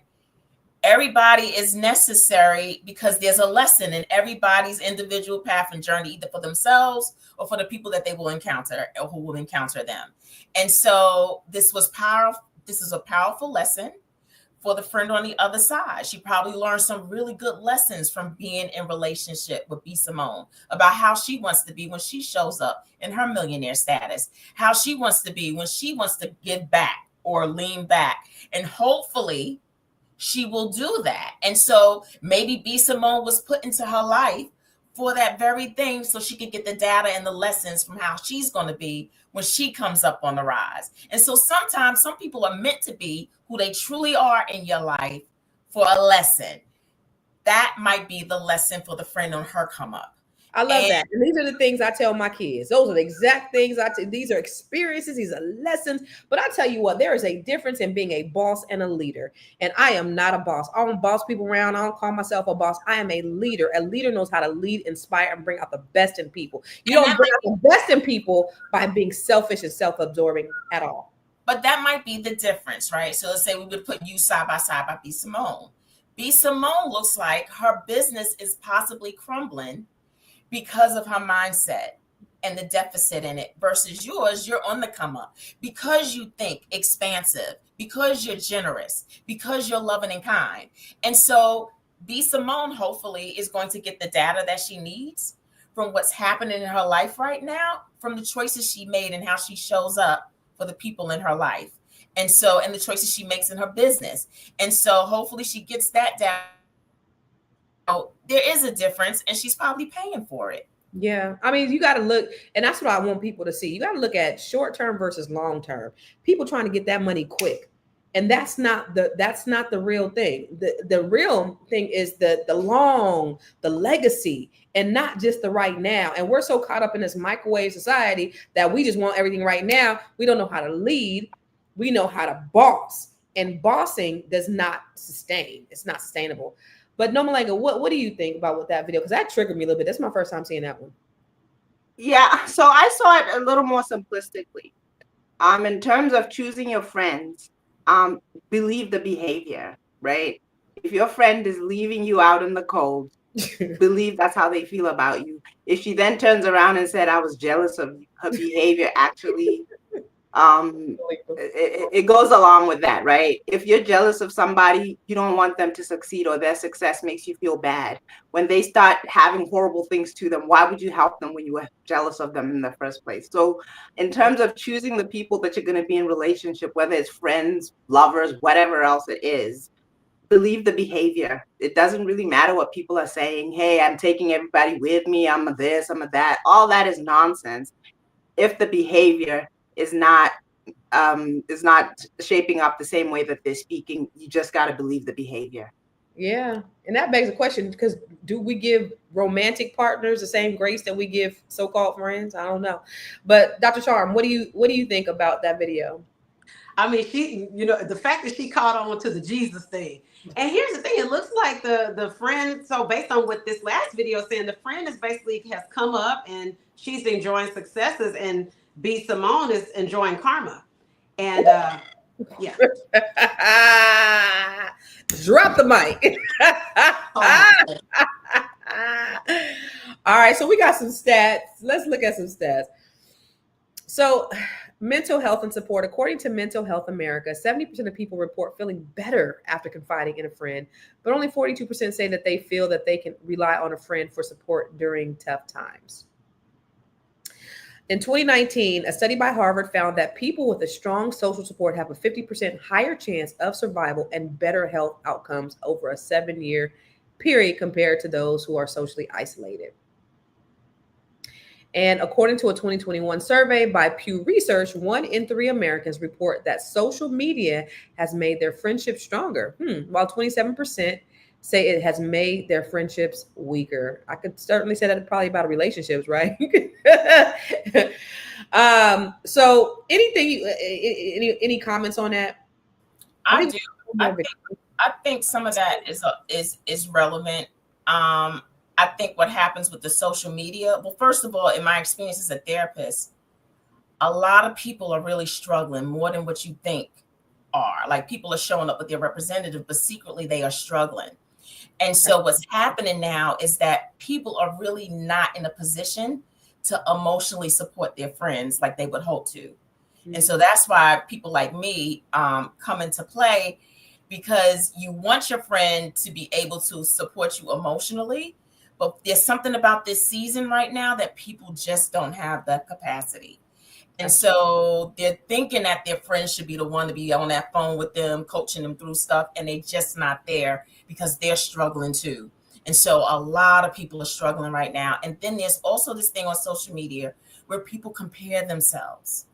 everybody is necessary because there's a lesson in everybody's individual path and journey, either for themselves or for the people that they will encounter or who will encounter them. And so this was powerful. This is a powerful lesson for the friend on the other side. She probably learned some really good lessons from being in relationship with B. Simone about how she wants to be when she shows up in her millionaire status, how she wants to be when she wants to give back or lean back. And hopefully she will do that. And so maybe B. Simone was put into her life for that very thing, so she could get the data and the lessons from how she's going to be when she comes up on the rise. And so sometimes some people are meant to be who they truly are in your life for a lesson. That might be the lesson for the friend on her come up. I love that. And these are the things I tell my kids. Those are the exact things these are experiences, these are lessons. But I tell you what, there is a difference in being a boss and a leader. And I am not a boss. I don't boss people around. I don't call myself a boss. I am a leader. A leader knows how to lead, inspire, and bring out the best in people. You don't bring out the best in people by being selfish and self-absorbing at all. But that might be the difference, right? So let's say we would put you side by side by B. Simone. B. Simone looks like her business is possibly crumbling because of her mindset and the deficit in it, versus yours, you're on the come up because you think expansive, because you're generous, because you're loving and kind. And so B. Simone hopefully is going to get the data that she needs from what's happening in her life right now, from the choices she made and how she shows up for the people in her life. And so, and the choices she makes in her business. And so hopefully she gets that data. There is a difference, and she's probably paying for it. Yeah. I mean, you got to look, and that's what I want people to see. You got to look at short term versus long term. People trying to get that money quick. And that's not the real thing. The real thing is the legacy, and not just the right now. And we're so caught up in this microwave society that we just want everything right now. We don't know how to lead. We know how to boss, and bossing does not sustain. It's not sustainable. But No Malanga, what do you think about that video? Because that triggered me a little bit. That's my first time seeing that one. Yeah, so I saw it a little more simplistically. In terms of choosing your friends, believe the behavior, right? If your friend is leaving you out in the cold, believe that's how they feel about you. If she then turns around and said, I was jealous of her behavior, actually, it goes along with that, right? If you're jealous of somebody, you don't want them to succeed, or their success makes you feel bad. When they start having horrible things to them, why would you help them when you were jealous of them in the first place? So in terms of choosing the people that you're going to be in relationship, whether it's friends, lovers, whatever else it is, believe the behavior. It doesn't really matter what people are saying. Hey, I'm taking everybody with me. I'm a this, I'm a that. All that is nonsense. If the behavior is not shaping up the same way that they're speaking, you just got to believe the behavior. Yeah. And that begs the question, because do we give romantic partners the same grace that we give so-called friends? I don't know. But Dr. Charm, what do you think about that video? I mean, she, the fact that she caught on to the Jesus thing. And here's the thing, it looks like the friend, so based on what this last video is saying, the friend is basically has come up and she's enjoying successes, and B. Simone is enjoying karma. And yeah. Drop the mic. All right, so we got some stats. Let's look at some stats. So Mental health and support. According to Mental Health America, 70% of people report feeling better after confiding in a friend, but only 42% say that they feel that they can rely on a friend for support during tough times. In 2019, a study by Harvard found that people with a strong social support have a 50% higher chance of survival and better health outcomes over a 7-year period compared to those who are socially isolated. And according to a 2021 survey by Pew Research, 1 in 3 Americans report that social media has made their friendships stronger, while 27% say it has made their friendships weaker. I could certainly say that probably about relationships, right? So anything, any comments on that? I do. I think some of that is relevant. I think what happens with the social media, well, first of all, in my experience as a therapist, a lot of people are really struggling more than what you think are. Like, people are showing up with their representative, but secretly they are struggling. And so what's happening now is that people are really not in a position to emotionally support their friends like they would hope to. And so that's why people like me come into play, because you want your friend to be able to support you emotionally. But there's something about this season right now that people just don't have that capacity. And so they're thinking that their friends should be the one to be on that phone with them, coaching them through stuff. And they're just not there because they're struggling too. And so a lot of people are struggling right now. And then there's also this thing on social media where people compare themselves.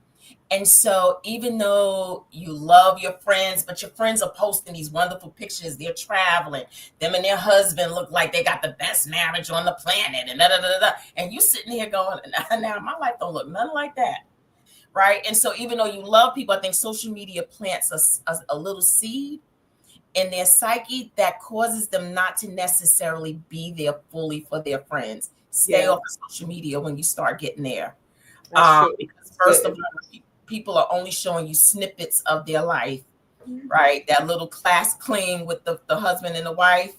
And so even though you love your friends, but your friends are posting these wonderful pictures, they're traveling, them and their husband look like they got the best marriage on the planet, and and you sitting here going, now my life don't look nothing like that, right? And so even though you love people, I think social media plants a little seed in their psyche that causes them not to necessarily be there fully for their friends. Stay off of social media when you start getting there. Because first of all, people are only showing you snippets of their life, right? That little class clean with the husband and the wife.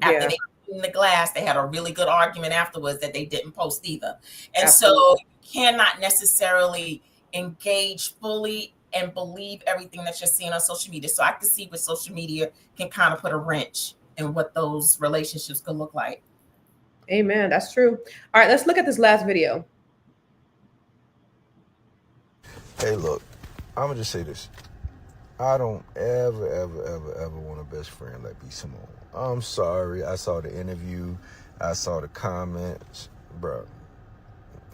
After they cleaned the glass, they had a really good argument afterwards that they didn't post either. And so you cannot necessarily engage fully and believe everything that you're seeing on social media. So I can see what social media can kind of put a wrench in what those relationships could look like. Amen. That's true. All right, let's look at this last video. Hey, look, I'm going to just say this. I don't ever want a best friend like B. Simone. I'm sorry. I saw the interview. I saw the comments. Bro,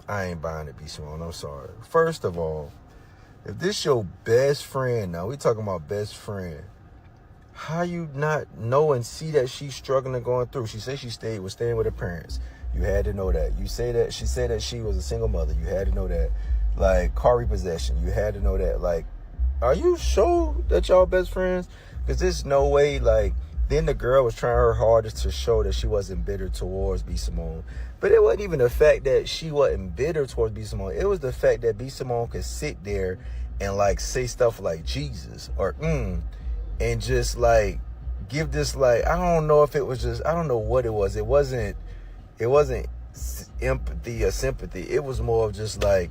I ain't buying it, B. Simone. I'm sorry. First of all, if this your best friend, now we talking about best friend, how you not know and see that she's struggling and going through? She said she was staying with her parents. You had to know that. You say that she said that she was a single mother. You had to know that. Like, car repossession, you had to know that. Like, are you sure that y'all best friends? Because there's no way. Like, then the girl was trying her hardest to show that she wasn't bitter towards B. Simone. But it wasn't even the fact that she wasn't bitter towards B. Simone. It was the fact that B. Simone could sit there and, like, say stuff like Jesus or and just, like, give this, like, I don't know if it was just, I don't know what it was. It wasn't empathy or sympathy. It was more of just, like,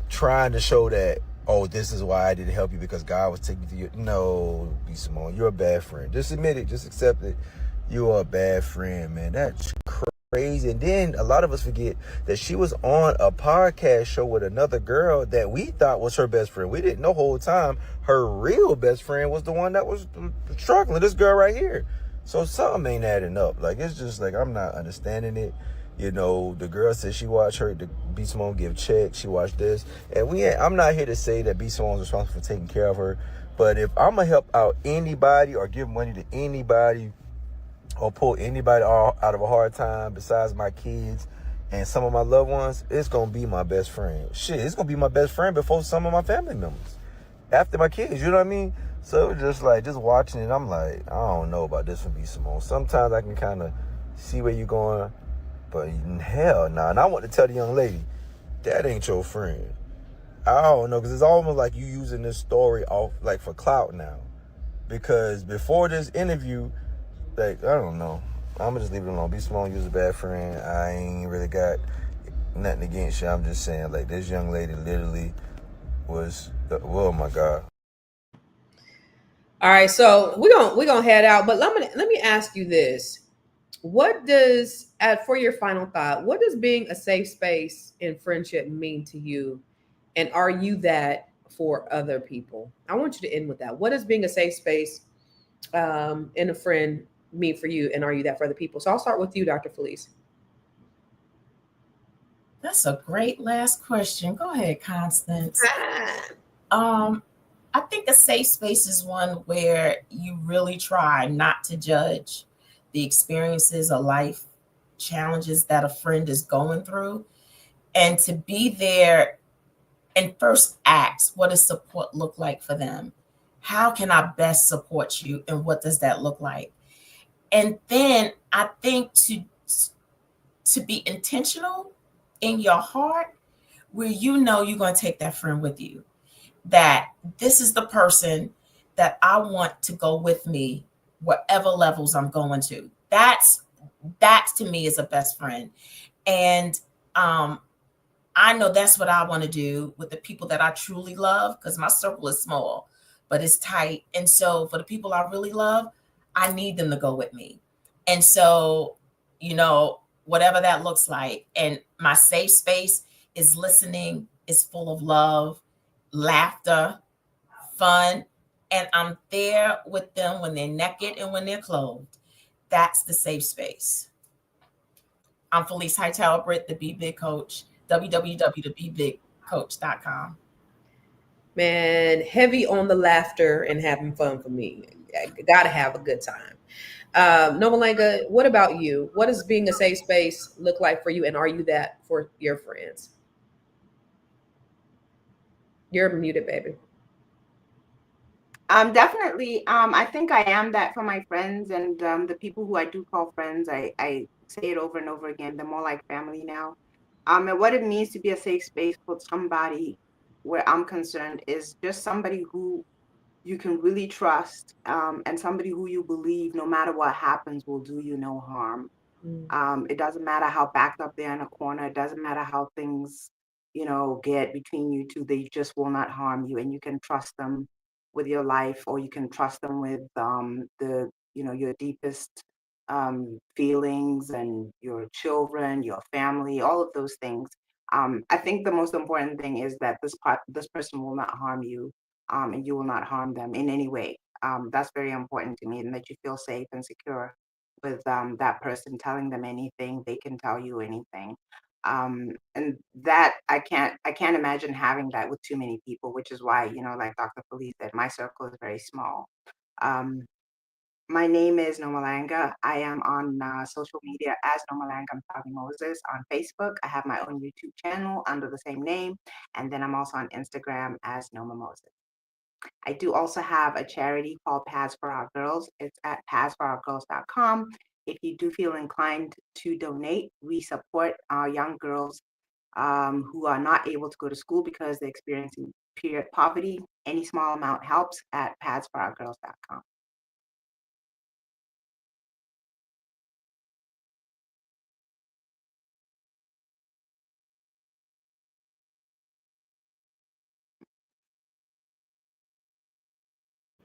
trying to show that, oh, this is why I didn't help you, because God was taking you to you. No, B. Simone, you're a bad friend. Just admit it. Just accept it. You are a bad friend, man. That's crazy. And then a lot of us forget that she was on a podcast show with another girl that we thought was her best friend. We didn't know the whole time her real best friend was the one that was struggling, this girl right here. So something ain't adding up. Like, it's just like, I'm not understanding it. You know, the girl said she watched her, the B. Simone give checks. She watched this. And I'm not here to say that B. Simone's responsible for taking care of her. But if I'm going to help out anybody or give money to anybody or pull anybody out of a hard time besides my kids and some of my loved ones, it's going to be my best friend. Shit, it's going to be my best friend before some of my family members. After my kids, you know what I mean? So just watching it, I'm like, I don't know about this from B. Simone. Sometimes I can kind of see where you're going. But hell nah. And I want to tell the young lady, that ain't your friend. I don't know, because it's almost like you using this story off, like, for clout now. Because before this interview, like, I don't know. I'm going to just leave it alone. B. Simone, you's a bad friend. I ain't really got nothing against you. I'm just saying, like, this young lady literally was, oh my God. All right, so we're gonna head out, but let me ask you this: what does, for your final thought, what does being a safe space in friendship mean to you, and are you that for other people? I want you to end with that. What does being a safe space in a friend mean for you, and are you that for other people? So I'll start with you, Dr. Felice. That's a great last question. Go ahead, Constance. Ah. I think a safe space is one where you really try not to judge the experiences or life challenges that a friend is going through, and to be there and first ask, what does support look like for them? How can I best support you, and what does that look like? And then I think to be intentional in your heart, where you know you're going to take that friend with you, that this is the person that I want to go with me whatever levels I'm going to. That's to me is a best friend. And I know that's what I want to do with the people that I truly love, because my circle is small, but it's tight. And so for the people I really love, I need them to go with me. And so, whatever that looks like. And my safe space is listening, is full of love, laughter, fun, and I'm there with them when they're naked and when they're clothed. That's the safe space. I'm Felice Hightower Britt, the Be Big Coach, www.thebebigcoach.com. Man, heavy on the laughter and having fun for me. Gotta have a good time. Nomalanga, what about you? What does being a safe space look like for you, and are you that for your friends? You're muted, baby. Definitely. I think I am that for my friends, and the people who I do call friends. I say it over and over again. They're more like family now. And what it means to be a safe space for somebody, where I'm concerned, is just somebody who you can really trust, and somebody who you believe, no matter what happens, will do you no harm. It doesn't matter how backed up they're in a corner. It doesn't matter how things, get between you two. They just will not harm you, and you can trust them with your life, or you can trust them with your deepest feelings, and your children, your family, all of those things. I think the most important thing is that this person will not harm you, and you will not harm them in any way. That's very important to me, and that you feel safe and secure with that person telling them anything. They can tell you anything. And that I can't imagine having that with too many people, which is why, like Dr. Felice said, my circle is very small. My name is Nomalanga. I am on social media as Nomalanga Moses on Facebook. I have my own YouTube channel under the same name, and then I'm also on Instagram as Noma Moses. I do also have a charity called Paths for Our Girls. It's at pathsforourgirls.com. If you do feel inclined to donate, we support our young girls who are not able to go to school because they're experiencing period poverty. Any small amount helps at pathsforourgirls.com.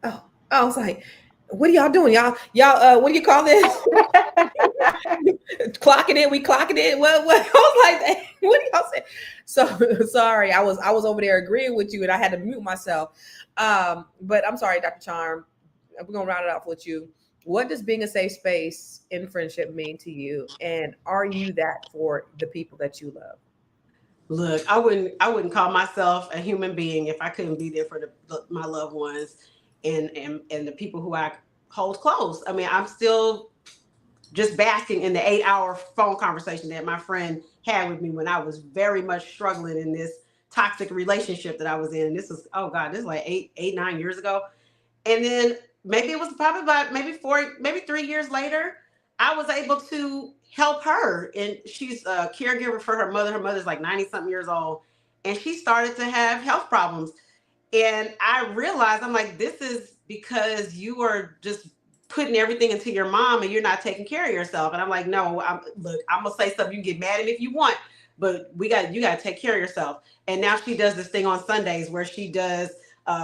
Oh, I was like, what are y'all doing? What do you call this? Clocking it, we clocking it. What? I was like, what do y'all say? So sorry, I was over there agreeing with you, and I had to mute myself. But I'm sorry, Dr. Charm. We're gonna round it off with you. What does being a safe space in friendship mean to you, and are you that for the people that you love? Look, I wouldn't call myself a human being if I couldn't be there for my loved ones and the people who I hold close. I mean, I'm still just basking in the 8-hour phone conversation that my friend had with me when I was very much struggling in this toxic relationship that I was in. And this was, oh God, this is like 9 years ago. And then maybe it was probably about maybe 3 years later, I was able to help her. And she's a caregiver for her mother. Her mother's like 90 something years old. And she started to have health problems. And I realized, I'm like, this is because you are just putting everything into your mom and you're not taking care of yourself. And I'm like, no, look, I'm going to say something. You can get mad at me if you want. but you got to take care of yourself. And now she does this thing on Sundays where she does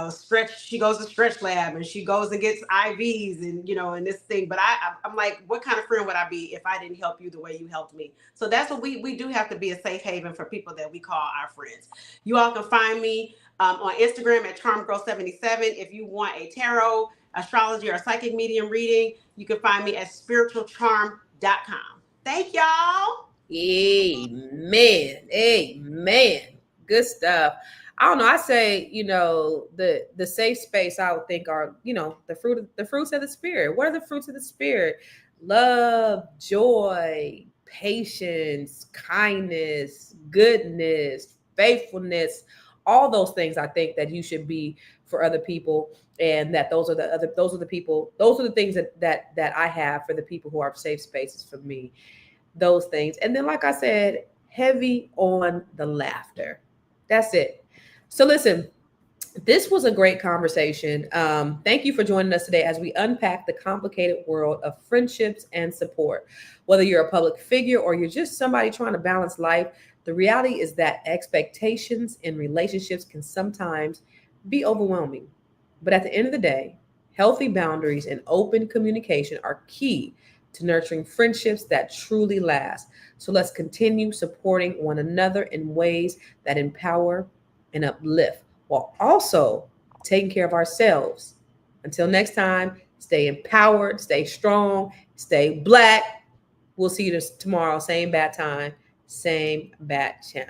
stretch. She goes to Stretch Lab and she goes and gets IVs and, you know, and this thing. But I'm like, what kind of friend would I be if I didn't help you the way you helped me? So that's what we do have to be, a safe haven for people that we call our friends. You all can find me on Instagram at CharmGirl77. If you want a tarot, astrology, or psychic medium reading, you can find me at spiritualcharm.com. Thank y'all. Amen. Amen. Good stuff. I don't know. I say, you know, the safe space I would think are, you know, the fruits of the spirit. What are the fruits of the spirit? Love, joy, patience, kindness, goodness, faithfulness, all those things I think that you should be for other people. And that those are the things that I have for the people who are safe spaces for me. Those things. And then, like I said, heavy on the laughter. That's it. So listen, this was a great conversation. Thank you for joining us today as we unpack the complicated world of friendships and support. Whether you're a public figure or you're just somebody trying to balance life, the reality is that expectations in relationships can sometimes be overwhelming. But at the end of the day, healthy boundaries and open communication are key to nurturing friendships that truly last. So let's continue supporting one another in ways that empower and uplift, while also taking care of ourselves. Until next time, stay empowered, stay strong, stay black. We'll see you tomorrow, same bad time, same bad channel.